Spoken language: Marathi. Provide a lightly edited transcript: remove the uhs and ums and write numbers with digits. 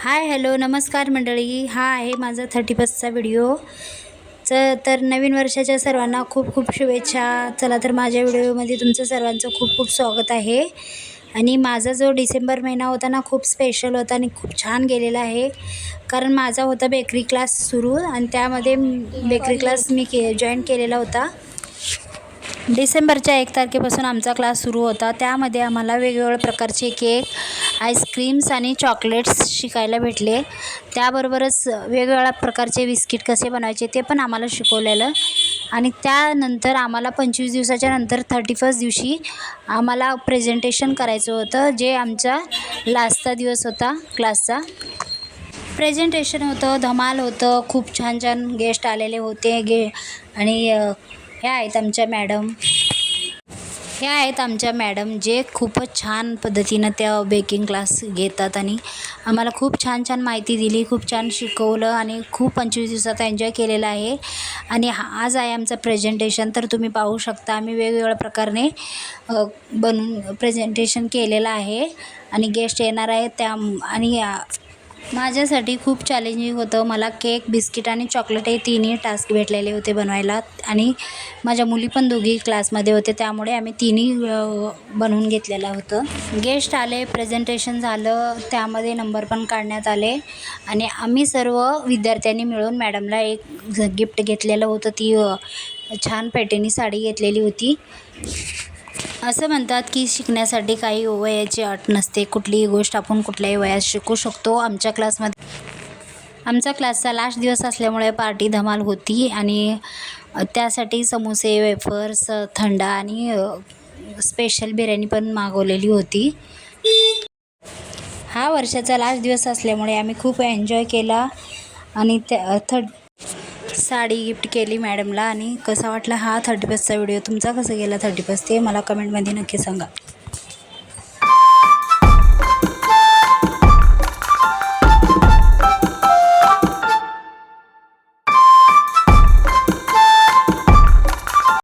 हाय हॅलो नमस्कार मंडळी, हा आहे माझा 31sta व्हिडिओ. तर नवीन वर्षाच्या सर्वांना खूप खूप शुभेच्छा. चला तर माझ्या व्हिडिओमध्ये तुमचं सर्वांचं खूप खूप स्वागत आहे. आणि माझा जो डिसेंबर महिना होता ना, खूप स्पेशल होता आणि खूप छान गेलेला आहे. कारण माझा होता बेकरी क्लास सुरू आणि त्यामध्ये बेकरी क्लास मी जॉईन केलेला होता. डिसेंबरच्या 1 तारखेपासून आमचा क्लास सुरू होता. त्यामध्ये आम्हाला वेगवेगळ्या प्रकारचे केक, आईस्क्रीम्स आणि चॉकलेट्स शिकायला भेटले. त्याबरोबरच वेगवेगळ्या प्रकारचे बिस्किट कसे बनवायचे ते पण आम्हाला शिकवलेलं. आणि त्यानंतर आम्हाला 25 दिवसाच्या नंतर 31st दिवशी आम्हाला प्रेझेंटेशन करायचं होतं, जे आमचा लास्टचा दिवस होता क्लासचा. प्रेझेंटेशन होतं, धमाल होतं, खूप छान छान गेस्ट आलेले होते. आणि ह्या आहेत आमच्या मॅडम, जे खूपच छान पद्धतीनं त्या बेकिंग क्लास घेतात आणि आम्हाला खूप छान छान माहिती दिली, खूप छान शिकवलं आणि खूप 25 दिवसात एन्जॉय केलेला आहे. आणि आज आहे आमचं प्रेझेंटेशन. तर तुम्ही पाहू शकता आम्ही वेगवेगळ्या प्रकारे बनवून प्रेझेंटेशन केलेलं आहे आणि गेस्ट येणार आहेत आणि माझ्यासाठी खूप चॅलेंजिंग होतं. मला केक, बिस्किट आणि चॉकलेट हे तिन्ही टास्क भेटलेले होते बनवायला. आणि माझ्या मुली पण दोघी क्लासमध्ये होते, त्यामुळे आम्ही तिन्ही बनवून घेतलेलं होतं. गेस्ट आले, प्रेझेंटेशन झालं, त्यामध्ये नंबर पण काढण्यात आले. आणि आम्ही सर्व विद्यार्थ्यांनी मिळून मॅडमला एक गिफ्ट घेतलेलं होतं. ती छान पैठणी साडी घेतलेली होती. असं म्हणतात की शिकण्यासाठी काही वयाची अट नसते. कुठलीही गोष्ट आपण कुठल्याही वयात शिकू शकतो. आमचा क्लासचा लास्ट दिवस असल्यामुळे पार्टी धमाल होती आणि त्यासाठी समोसे, वेफर्स, थंडा आणि स्पेशल बिर्याणी पण मागवलेली होती. हा वर्षाचा लास्ट दिवस असल्यामुळे आम्ही खूप एन्जॉय केला आणि साडी गिफ्ट केली मॅडमला. आणि कसा वाटला हा 31sta व्हिडिओ, तुमचा कसा गेला 31st ते मला कमेंटमध्ये नक्की सांगा.